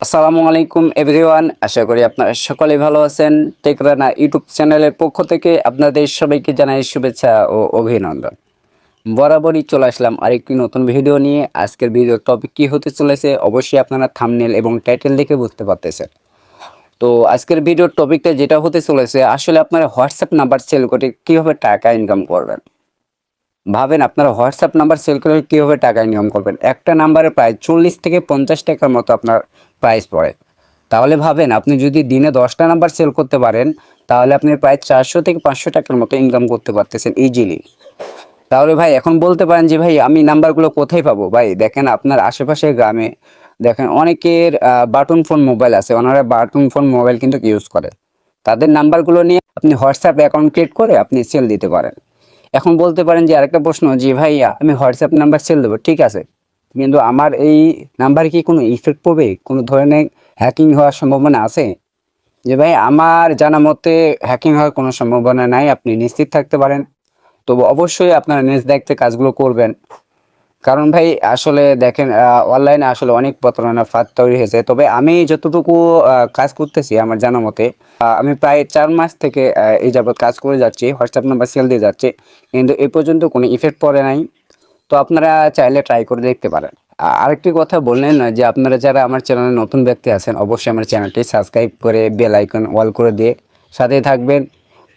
আসসালামু আলাইকুম এভরিওয়ান, আশা করি আপনারা সকলে ভালো আছেন। টেকরানা ইউটিউব চ্যানেলের পক্ষ থেকে আপনাদের সবাইকে জানাই শুভেচ্ছা ও অভিনন্দন। বরাবরই চলে আসলাম আরেকটি নতুন ভিডিও নিয়ে। আজকের ভিডিওর টপিক কি হতে চলেছে অবশ্যই আপনারা থাম্বনেল এবং টাইটেল দেখে বুঝতে পারতেছেন। তো আজকের ভিডিওর টপিকটা যেটা হতে চলেছে, আসলে আপনারা হোয়াটসঅ্যাপ নাম্বার সেল করে কীভাবে টাকা ইনকাম করবেন। ভাবেন আপনারা হোয়াটসঅ্যাপ নাম্বার সেল করে কীভাবে টাকা ইনকাম করবেন। একটা নাম্বারে প্রায় 40 থেকে 50 টাকার মতো আপনার প্রাইস পড়ে। তাহলে ভাবেন আপনি যদি দিনে 10টা নাম্বার সেল করতে পারেন, তাহলে আপনি প্রায় 400 থেকে 500 টাকার মতো ইনকাম করতে পারতেছেন ইজিলি। তাহলে ভাই এখন বলতে পারেন যে ভাই আমি নাম্বারগুলো কোথায় পাবো? ভাই দেখেন আপনার আশেপাশের গ্রামে দেখেন অনেকের বাটন ফোন মোবাইল আছে, ওনারা বাটন ফোন মোবাইল কিন্তু ইউজ করে। তাদের নাম্বারগুলো নিয়ে আপনি হোয়াটসঅ্যাপ অ্যাকাউন্ট ক্রিয়েট করে আপনি সেল দিতে পারেন। এখন বলতে পারেন যে আরেকটা প্রশ্ন, যে ভাই আমি হোয়াটসঅ্যাপ নাম্বার সেল দেবো, ঠিক আছে, কিন্তু আমার এই নাম্বারে কি কোনো ইফেক্ট পড়বে, কোনো ধরনের হ্যাকিং হওয়ার সম্ভাবনা আছে? যে ভাই আমার জানা মতে হ্যাকিং হওয়ার কোনো সম্ভাবনা নাই, আপনি নিশ্চিত থাকতে পারেন। তবে অবশ্যই আপনারা নিজ দায়িত্বে কাজগুলো করবেন। কারণ ভাই আসলে দেখেন অনলাইনে আসলে অনেক প্রতারণার ফাঁদ তৈরি হয়েছে। তবে আমি যতটুকু কাজ করতেছি আমার জানা মতে, আমি প্রায় 4 মাস থেকে এই যাবৎ কাজ করে যাচ্ছি, হোয়াটসঅ্যাপ নাম্বার সেল দিয়ে যাচ্ছি, কিন্তু এ পর্যন্ত কোনো ইফেক্ট পড়ে নাই। তো আপনারা চাইলে ট্রাই করে দেখতে পারেন। আরেকটি কথা বললেন না যে আপনারা যারা আমার চ্যানেলে নতুন ব্যক্তি আছেন, অবশ্যই আমার চ্যানেলটি সাবস্ক্রাইব করে বেল আইকন অল করে দিয়ে সাথেই থাকবেন।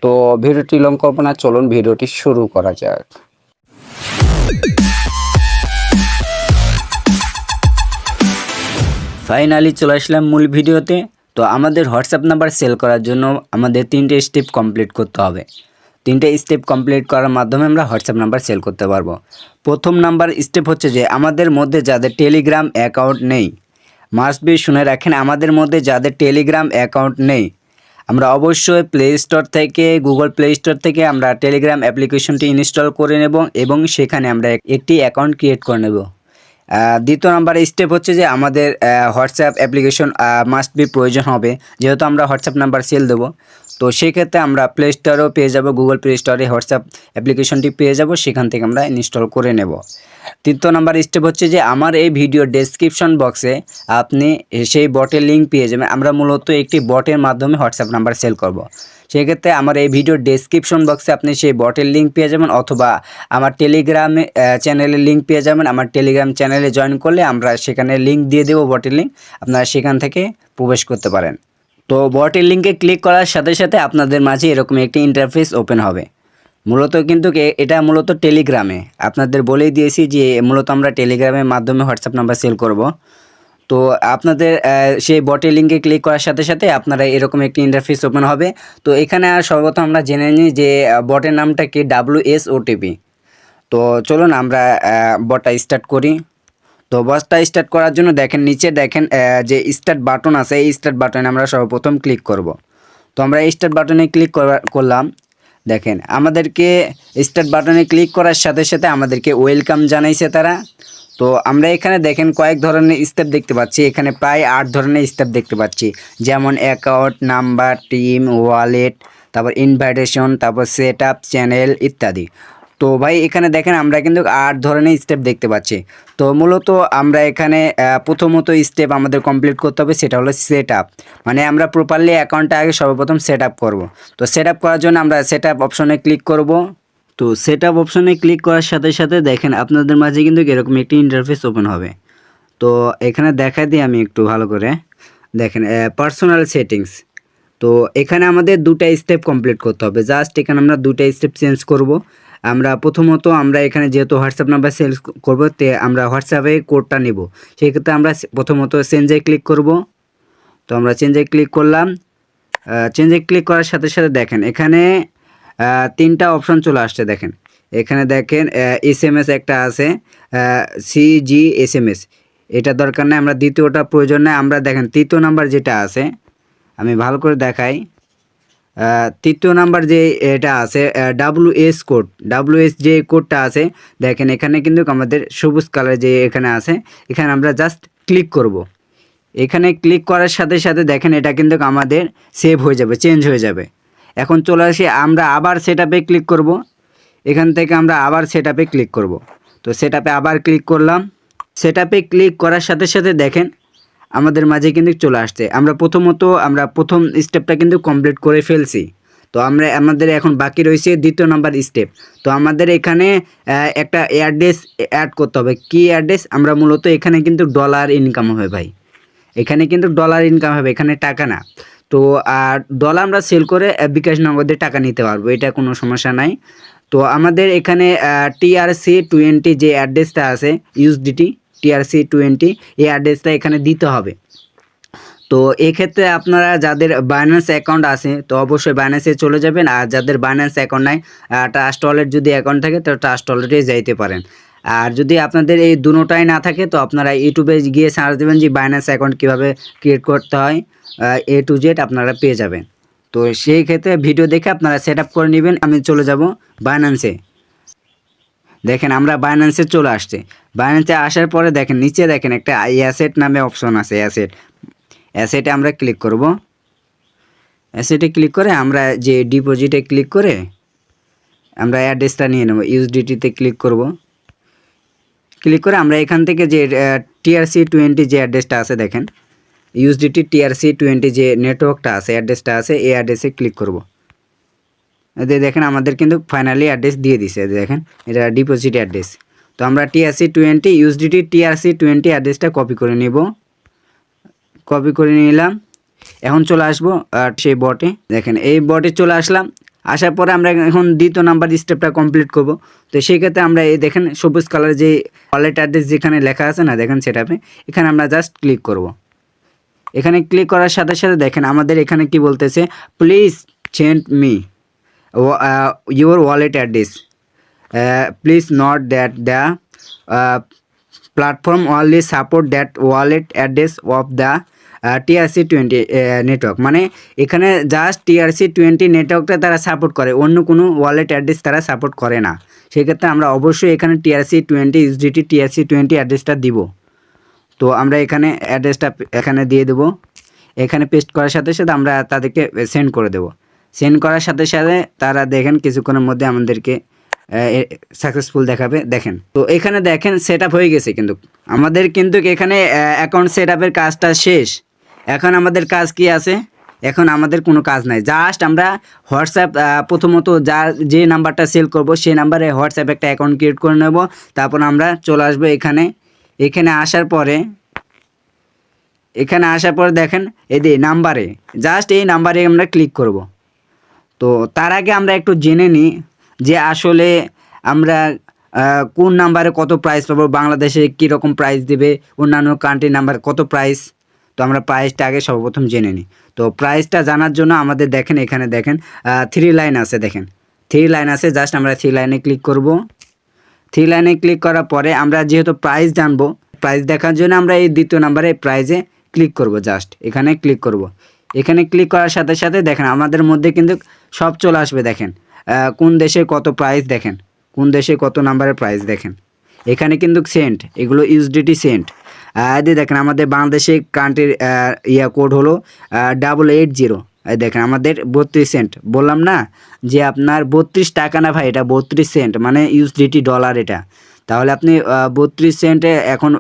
তো ভিডিওটি লং করব না, চলুন ভিডিওটি শুরু করা যাক। ফাইনালি চলে আসলাম মূল ভিডিওতে। তো আমাদের হোয়াটসঅ্যাপ নাম্বার সেল করার জন্য আমাদের 3টে স্টেপ কমপ্লিট করতে হবে। 3টে স্টেপ কমপ্লিট করার মাধ্যমে আমরা হোয়াটসঅ্যাপ নাম্বার সেল করতে পারবো। প্রথম নাম্বার স্টেপ হচ্ছে যে আমাদের মধ্যে যাদের টেলিগ্রাম অ্যাকাউন্ট নেই, মাস্ট বি শুনে রাখেন, আমাদের মধ্যে যাদের টেলিগ্রাম অ্যাকাউন্ট নেই, আমরা অবশ্যই প্লে স্টোর থেকে, গুগল প্লে স্টোর থেকে আমরা টেলিগ্রাম অ্যাপ্লিকেশনটি ইনস্টল করে নেব এবং সেখানে আমরা একটি অ্যাকাউন্ট ক্রিয়েট করে নেব। দ্বিতীয় নাম্বার স্টেপ হচ্ছে যে আমাদের হোয়াটসঅ্যাপ অ্যাপ্লিকেশন মাস্ট বি প্রয়োজন হবে, যেহেতু আমরা হোয়াটসঅ্যাপ নাম্বার সেল দেবো। তো সেক্ষেত্রে আমরা প্লে স্টোরেও পেয়ে যাব, গুগল প্লে স্টোরে হোয়াটসঅ্যাপ অ্যাপ্লিকেশনটি পেয়ে যাব, সেখান থেকে আমরা ইনস্টল করে নেব। তৃতীয় নাম্বার স্টেপ হচ্ছে যে আমার এই ভিডিও ডেসক্রিপশন বক্সে আপনি সেই বটের লিঙ্ক পেয়ে যাবেন। আমরা মূলত একটি বটের মাধ্যমে হোয়াটসঅ্যাপ নাম্বার সেল করব। সেক্ষেত্রে আমার এই ভিডিওর ডেসক্রিপশন বক্সে আপনি সেই বটের লিঙ্ক পেয়ে যাবেন, অথবা আমার টেলিগ্রামে চ্যানেলের লিঙ্ক পেয়ে যাবেন। আমার টেলিগ্রাম চ্যানেলে জয়েন করলে আমরা সেখানে লিঙ্ক দিয়ে দেবো, বটের লিঙ্ক, আপনারা সেখান থেকে প্রবেশ করতে পারেন। তো বটের লিঙ্কে ক্লিক করার সাথে সাথে আপনাদের মাঝে এরকম একটি ইন্টারফেস ওপেন হবে। মূলত কিন্তু এটা মূলত টেলিগ্রামে আপনাদের বলেই দিয়েছি যে মূলত আমরা টেলিগ্রামের মাধ্যমে হোয়াটসঅ্যাপ নাম্বার সেল করব। তো আপনাদের সেই বটের লিঙ্কে ক্লিক করার সাথে সাথে আপনারা এরকম একটি ইন্টারফেস ওপেন হবে। তো এখানে সর্বপ্রথম আমরা জেনে নিই যে বটের নামটা কি, WSOTP। তো চলুন আমরা বটটা স্টার্ট করি। তো বটটা স্টার্ট করার জন্য দেখেন নিচে দেখেন যে স্টার্ট বাটন আছে, এই স্টার্ট বাটনে আমরা সর্বপ্রথম ক্লিক করব। তো আমরা স্টার্ট বাটনে ক্লিক করলাম। দেখেন আমাদেরকে স্টার্ট বাটনে ক্লিক করার সাথে সাথে আমাদেরকে ওয়েলকাম জানাইছে তারা। তো আমরা এখানে দেখেন কয়েক ধরনের স্টেপ দেখতে পাচ্ছি, এখানে প্রায় 8 ধরনের স্টেপ দেখতে পাচ্ছি, যেমন অ্যাকাউন্ট নাম্বার, টিম, ওয়ালেট, তারপর ইনভাইটেশন, তারপর সেট আপ, চ্যানেল ইত্যাদি। তো ভাই এখানে দেখেন আমরা কিন্তু 8 ধরনের স্টেপ দেখতে পাচ্ছি। তো মূলত আমরা এখানে প্রথমত স্টেপ আমাদের কমপ্লিট করতে হবে, সেটা হলো সেট আপ। মানে আমরা প্রপারলি অ্যাকাউন্টটা আগে সর্বপ্রথম সেট আপ করবো। তো সেট আপ করার জন্য আমরা সেট আপ অপশনে ক্লিক করব। তো সেট আপ অপশনে ক্লিক করার সাথে সাথে দেখেন আপনাদের মাঝে কিন্তু এরকম একটি ইন্টারফেস ওপেন হবে। তো এখানে দেখা দিই আমি একটু ভালো করে, দেখেন পার্সোনাল সেটিংস। তো এখানে আমাদের 2টা স্টেপ কমপ্লিট করতে হবে, জাস্ট এখানে আমরা 2টা স্টেপ চেঞ্জ করব। আমরা প্রথমত আমরা এখানে যেহেতু হোয়াটসঅ্যাপ নাম্বার সেল করব, তে আমরা হোয়াটসঅ্যাপে কোডটা নেব। সেক্ষেত্রে আমরা প্রথমত চেঞ্জে ক্লিক করব। তো আমরা চেঞ্জে ক্লিক করলাম। চেঞ্জে ক্লিক করার সাথে সাথে দেখেন এখানে 3টা অপশন চলে আসছে। দেখেন এখানে দেখেন SMS একটা আছে, CGSMS, এটা দরকার নেই, আমরা দ্বিতীয়টা প্রয়োজন নেই। আমরা দেখেন তৃতীয় নাম্বার যেটা আছে, আমি ভালো করে দেখাই, তৃতীয় নাম্বার যে এটা আছে WS কোড, WS যে কোডটা আছে, দেখেন এখানে কিন্তু আমাদের সবুজ কালার যে এখানে আছে, এখানে আমরা জাস্ট ক্লিক করব। এখানে ক্লিক করার সাথে সাথে দেখেন এটা কিন্তু আমাদের সেভ হয়ে যাবে, চেঞ্জ হয়ে যাবে। এখন চলে আসি আমরা আবার সেট আপে ক্লিক করব। এখান থেকে আমরা আবার সেট আপে ক্লিক করব। তো সেট আপে আবার ক্লিক করলাম। সেট আপে ক্লিক করার সাথে সাথে দেখেন আমাদের মাঝে কিন্তু চলে আসছে। আমরা প্রথম স্টেপটা কিন্তু কমপ্লিট করে ফেলছি। তো আমাদের এখন বাকি রয়েছে দ্বিতীয় নাম্বার স্টেপ। তো আমাদের এখানে একটা অ্যাড্রেস অ্যাড করতে হবে। কি অ্যাড্রেস? আমরা মূলত এখানে কিন্তু ডলার ইনকাম হবে ভাই, এখানে কিন্তু ডলার ইনকাম হবে, এখানে টাকা না। তো আর ডলার আমরা সেল করে বিকাশ নগদে টাকা নিতে পারবো, এটা কোনো সমস্যা নাই। তো আমাদের এখানে TRC20 যে অ্যাড্রেসটা আছে USDT TRC20, এই অ্যাড্রেসটা এখানে দিতে হবে। তো এক্ষেত্রে আপনারা যাদের বাইন্যান্স অ্যাকাউন্ট আছে তো অবশ্যই বাইন্যান্সে চলে যাবেন, আর যাদের বাইন্যান্স অ্যাকাউন্ট নাই, ট্রাস্ট ওয়ালেট যদি অ্যাকাউন্ট থাকে তো ট্রাস্ট ওয়ালেটে যাইতে পারেন। আর যদি আপনাদের এই দুটোটাই না থাকে তো আপনারা ইউটিউবে গিয়ে সার্চ দেবেন যে বাইন্যান্স অ্যাকাউন্ট কীভাবে ক্রিয়েট করতে হয়, A to Z আপনারা পেয়ে যাবেন। তো সেই ক্ষেত্রে ভিডিও দেখে আপনারা সেট আপ করে নেবেন। আমি চলে যাব বাইন্যান্সে। দেখেন আমরা বাইন্যান্সে চলে আসছে। বাইন্যান্সে আসার পরে দেখেন নিচে দেখেন একটা অ্যাসেট নামে অপশন আছে, অ্যাসেটে আমরা ক্লিক করব। অ্যাসেটে ক্লিক করে আমরা যে ডিপোজিটে ক্লিক করে আমরা অ্যাড্রেসটা নিয়ে নেব। USDT-তে ক্লিক করব। ক্লিক করে আমরা এখান থেকে যে TRC20 যে অ্যাড্রেসটা আছে দেখেন, USDT TRC20 যে নেটওয়ার্কটা আছে, অ্যাড্রেসটা আছে, এই অ্যাড্রেসে ক্লিক করব। দেখেন আমাদের কিন্তু ফাইনালি অ্যাড্রেস দিয়ে দিছে, দেখেন এটা ডিপোজিট অ্যাড্রেস। তো আমরা TRC20 USDT TRC20 অ্যাড্রেসটা কপি করে নিব। কপি করে নিলাম। এখন চলে আসবো সেই বটে। দেখেন এই বটে চলে আসলাম। আসার পরে আমরা এখন দ্বিতীয় নাম্বার স্টেপটা কমপ্লিট করব। তো সেই ক্ষেত্রে আমরা এই দেখেন সবুজ কালার যে ওয়ালেট অ্যাড্রেস যেখানে লেখা আছে না, দেখেন সেটাতে এখানে আমরা জাস্ট ক্লিক করব। এখানে ক্লিক করার সাথে সাথে দেখেন আমাদের এখানে কি বলতেছে, please send me your wallet address, please note that the platform only support that wallet address of the TRC20 network. মানে এখানে জাস্ট TRC20 নেটওয়ার্কটা তারা সাপোর্ট করে, অন্য কোনো ওয়ালেট অ্যাড্রেস তারা সাপোর্ট করে না। সেক্ষেত্রে আমরা অবশ্যই এখানে TRC20 USDT TRC20 অ্যাড্রেসটা দিব। তো আমরা এখানে অ্যাড্রেসটা এখানে দিয়ে দেবো। এখানে পেস্ট করার সাথে সাথে আমরা তাদেরকে সেন্ড করে দেবো। সেন্ড করার সাথে সাথে তারা দেখেন কিছুক্ষণের মধ্যে আমাদেরকে সাকসেসফুল দেখাবে। দেখেন তো এখানে দেখেন সেট আপ হয়ে গেছে, কিন্তু আমাদের কিন্তু এখানে অ্যাকাউন্ট সেট আপের কাজটা শেষ। এখন আমাদের কাজ কি আছে? এখন আমাদের কোনো কাজ নাই, জাস্ট আমরা হোয়াটসঅ্যাপ প্রথমত যে নাম্বারটা সেল করব সেই নাম্বারে হোয়াটসঅ্যাপ একটা অ্যাকাউন্ট ক্রিয়েট করে নেব। তারপর আমরা চলে আসবো এখানে আসার পরে দেখেন এই যে নাম্বারে, জাস্ট এই নাম্বারে আমরা ক্লিক করব। তো তার আগে আমরা একটু জেনে নিই যে আসলে আমরা কোন নাম্বারে কত প্রাইস পাবো, বাংলাদেশে কীরকম প্রাইস দেবে, অন্যান্য কান্ট্রির নাম্বার কত প্রাইস। তো আমরা প্রাইসটা আগে সর্বপ্রথম জেনে নিই। তো প্রাইসটা জানার জন্য আমাদের দেখেন এখানে দেখেন 3 লাইন আছে, দেখেন 3 লাইন আছে, জাস্ট আমরা 3 লাইনে ক্লিক করব। 3 লাইনে ক্লিক করার পরে আমরা যেহেতু প্রাইস জানবো, প্রাইস দেখার জন্য আমরা এই দ্বিতীয় নাম্বারে প্রাইজে ক্লিক করব। জাস্ট এখানে ক্লিক করব। এখানে ক্লিক করার সাথে সাথে দেখেন আমাদের মধ্যে কিন্তু সব চলে আসবে। দেখেন কোন দেশে কত প্রাইস, দেখেন কোন দেশে কত নাম্বারের প্রাইস, দেখেন এখানে কিন্তু সেন্ট, এগুলো USDT সেন্ট। দিয়ে দেখেন আমাদের বাংলাদেশে কান্ট্রির কোড হলো 880। দেখেন আমাদের 32 সেন্ট। বললাম না যে আপনার 32 টাকা না ভাই, এটা 32 সেন্ট মানে USDT ডলার এটা। তাহলে আপনি 32 সেন্টে এখন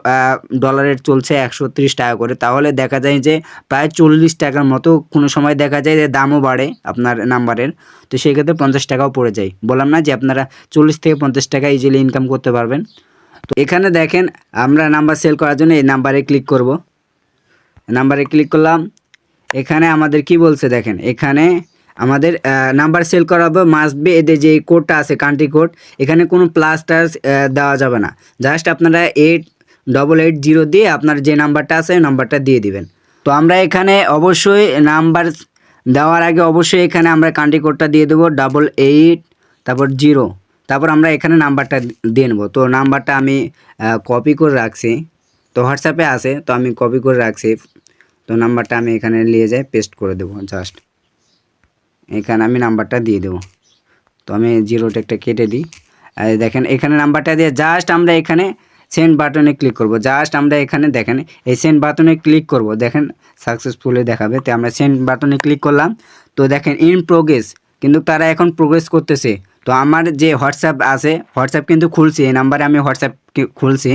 ডলারের চলছে 130 টাকা করে, তাহলে দেখা যায় যে প্রায় 40 টাকার মতো। কোনো সময় দেখা যায় যে দামও বাড়ে আপনার নাম্বারের, তো সেই ক্ষেত্রে 50 টাকাও পড়ে যায়। বললাম না যে আপনারা 40 থেকে 50 টাকা ইজিলি ইনকাম করতে পারবেন। তো এখানে দেখেন আমরা নাম্বার সেল করার জন্য এই নাম্বারে ক্লিক করব। নাম্বারে ক্লিক করলাম। এখানে আমাদের কি বলছে দেখেন, এখানে আমাদের নাম্বার সেল করা হবে, মাস্ট বি এদের যে কোডটা আছে কান্ট্রি কোড, এখানে কোনো প্লাস টাস দেওয়া যাবে না। জাস্ট আপনারা 8880 দিয়ে আপনার যে নাম্বারটা আছে নাম্বারটা দিয়ে দিবেন। তো আমরা এখানে অবশ্যই নাম্বার দেওয়ার আগে অবশ্যই এখানে আমরা কান্ট্রি কোডটা দিয়ে দেবো 88 তারপর 0, তারপর আমরা এখানে নাম্বারটা দিয়ে নেবো। তো নাম্বারটা আমি কপি করে রাখছি, তো হোয়াটসঅ্যাপে আছে, তো আমি কপি করে রাখছি। তো নাম্বারটা আমি এখানে নিয়ে যাই পেস্ট করে দেবো। জাস্ট এখানে আমি নাম্বারটা দিয়ে দেবো। তো আমি 0টা একটা কেটে দিই। দেখেন এখানে নাম্বারটা দিয়ে জাস্ট আমরা এখানে সেন্ড বাটনে ক্লিক করব। জাস্ট আমরা এখানে দেখেন এই সেন্ড বাটনে ক্লিক করব, দেখেন সাকসেসফুলি দেখাবে। তো আমরা সেন্ড বাটনে ক্লিক করলাম। তো দেখেন ইন প্রোগ্রেস, কিন্তু তারা এখন প্রোগ্রেস করতেছে। তো আমার যে হোয়াটসঅ্যাপ আছে, হোয়াটসঅ্যাপ কিন্তু খুলছি, এই নাম্বারে আমি হোয়াটসঅ্যাপ খুলছি।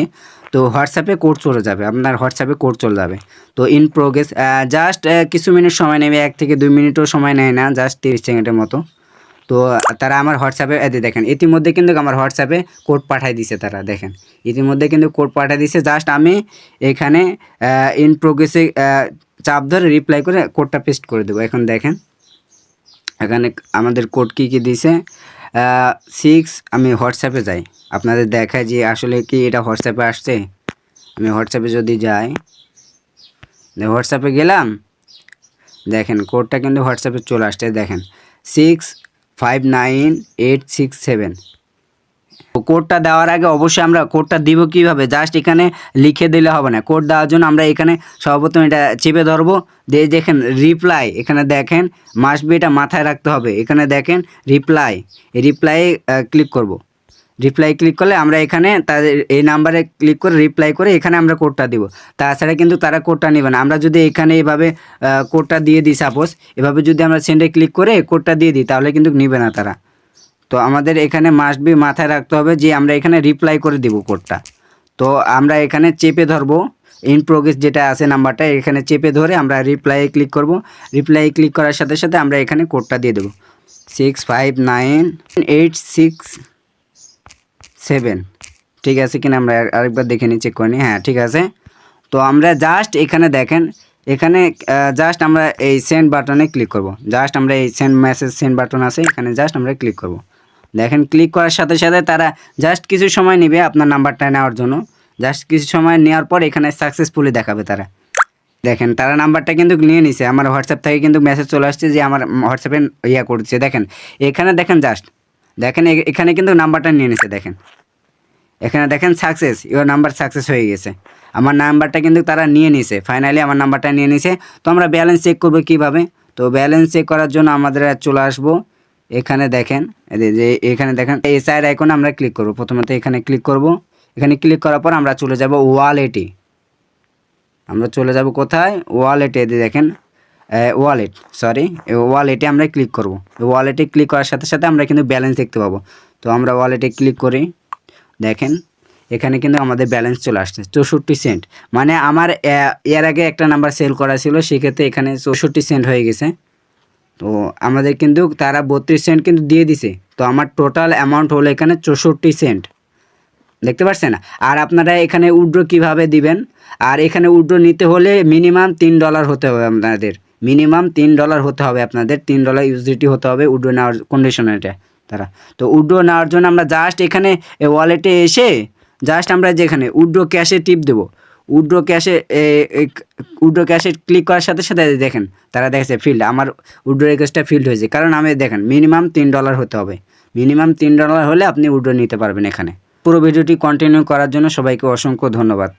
তো হোয়াটসঅ্যাপে কোড চলে যাবে, আপনার হোয়াটসঅ্যাপে কোড চলে যাবে। তো ইন প্রোগ্রেস জাস্ট কিছু মিনিট সময় নেবে, 1 থেকে 2 মিনিটও সময় নেয় না, জাস্ট 30 সেকেন্ডের মতো। তো তারা আমার হোয়াটসঅ্যাপে দেখেন ইতিমধ্যে কিন্তু আমার হোয়াটসঅ্যাপে কোড পাঠিয়ে দিছে তারা, দেখেন ইতিমধ্যে কিন্তু কোড পাঠিয়ে দিছে। জাস্ট আমি এখানে ইন প্রোগ্রেসে চাপ ধরে রিপ্লাই করে কোডটা পেস্ট করে দেবো। এখন দেখেন এখানে আমাদের কোড কী দিছে 6। আমি হোয়াটসঅ্যাপে যাই, আপনাদের দেখায় যে আসলে কি এটা হোয়াটসঅ্যাপে আসছে। আমি হোয়াটসঅ্যাপে যদি যাই, হোয়াটসঅ্যাপে গেলাম, দেখেন কোডটা কিন্তু হোয়াটসঅ্যাপে চলে আসছে। দেখেন 659867। কোডটা দেওয়ার আগে অবশ্যই আমরা কোডটা দিব কীভাবে, জাস্ট এখানে লিখে দিলে হবে না। কোড দেওয়ার জন্য আমরা এখানে সর্বপ্রথম এটা চেপে ধরবো, দিয়ে দেখেন রিপ্লাই, এখানে দেখেন মাস্ট বি, এটা মাথায় রাখতে হবে। এখানে দেখেন রিপ্লাই, এই রিপ্লাইয়ে ক্লিক করব। রিপ্লাই ক্লিক করলে আমরা এখানে তাদের এই নাম্বারে ক্লিক করে রিপ্লাই করে এখানে আমরা কোডটা দিব। তাছাড়া কিন্তু তারা কোডটা নেবে না। আমরা যদি এখানে এভাবে কোডটা দিয়ে দিই, সাপোজ এভাবে যদি আমরা সেন্ডে ক্লিক করে কোডটা দিয়ে দিই, তাহলে কিন্তু নেবে না তারা। তো আমাদের এখানে মাস্ট বি মাথায় রাখতে হবে যে আমরা এখানে রিপ্লাই করে দিব কোডটা। তো আমরা এখানে চেপে ধরবো, ইন প্রোগ্রেস যেটা আছে নাম্বারটা, এখানে চেপে ধরে আমরা রিপ্লাইয়ে ক্লিক করব। রিপ্লাইয়ে ক্লিক করার সাথে সাথে আমরা এখানে কোডটা দিয়ে দেবো 659867। ঠিক আছে কিনা আমরা আরেকবার দেখে নিই, চেক করে নিই। হ্যাঁ ঠিক আছে। তো আমরা জাস্ট এখানে দেখেন, এখানে জাস্ট আমরা এই সেন্ড বাটনে ক্লিক করব। জাস্ট আমরা এই সেন্ড মেসেজ সেন্ড বাটন আছে, এখানে জাস্ট আমরা ক্লিক করব। দেখেন ক্লিক করার সাথে সাথে তারা জাস্ট কিছু সময় নেবে আপনার নাম্বারটা নেওয়ার জন্য। জাস্ট কিছু সময় নেওয়ার পর এখানে সাকসেসফুলি দেখাবে তারা। দেখেন তারা নাম্বারটা কিন্তু নিয়ে নিছে, আমার হোয়াটসঅ্যাপ থেকে কিন্তু মেসেজ চলে আসছে যে আমার হোয়াটসঅ্যাপে করছে। দেখেন এখানে দেখেন, জাস্ট দেখেন এখানে কিন্তু নাম্বারটা নিয়ে নিছে। দেখেন এখানে দেখেন সাকসেস, ইওর নাম্বার সাকসেস হয়ে গেছে। আমার নাম্বারটা কিন্তু তারা নিয়ে নিছে, ফাইনালি আমার নাম্বারটা নিয়ে নিছে। তো আমরা ব্যালেন্স চেক করবো কীভাবে? তো ব্যালেন্স চেক করার জন্য আমাদের চলে আসবো, এখানে দেখেন যে এখানে দেখেন এই সাইড আইকনে আমরা ক্লিক করব। প্রথমত এখানে ক্লিক করব, এখানে ক্লিক করার পর আমরা চলে যাব ওয়ালেটে। আমরা চলে যাব কোথায়? ওয়ালেটে। দেখেন ওয়ালেট, সরি ওয়ালেটে আমরা ক্লিক করব। ওয়ালেটে ক্লিক করার সাথে সাথে আমরা কিন্তু ব্যালেন্স দেখতে পাবো। তো আমরা ওয়ালেটে ক্লিক করি, দেখেন এখানে কিন্তু আমাদের ব্যালেন্স চলে আসছে 64 সেন্ট। মানে আমার এর আগে একটা নাম্বার সেল করা ছিল, সেক্ষেত্রে এখানে 64 সেন্ট হয়ে গেছে। তো আমাদের কিন্তু তারা 32 সেন্ট কিন্তু দিয়ে দিছে। তো আমার টোটাল অ্যামাউন্ট হলো এখানে 64 সেন্ট, দেখতে পাচ্ছেন। আর আপনারা এখানে উইথড্র কীভাবে দিবেন, আর এখানে উইথড্র নিতে হলে মিনিমাম $3 হতে হবে আপনাদের, মিনিমাম $3 হতে হবে আপনাদের, $3 ইউএসডিটি হতে হবে উইথড্র নেওয়ার কন্ডিশন এটা তারা। তো উইথড্র নেওয়ার জন্য আমরা জাস্ট এখানে ওয়ালেটে এসে জাস্ট আমরা যেখানে উইথড্র ক্যাশে টিপ দেবো, উইথড্র ক্যাশে ক্লিক করার সাথে সাথে দেখেন তারা দেখেছে ফিল্ড, আমার উইথড্র রিকোয়েস্টটা ফিল্ড হয়েছে। কারণ আমি দেখেন মিনিমাম $3 হতে হবে, মিনিমাম $3 হলে আপনি উইথড্র নিতে পারবেন এখানে। পুরো ভিডিওটি কন্টিনিউ করার জন্য সবাইকে অসংখ্য ধন্যবাদ।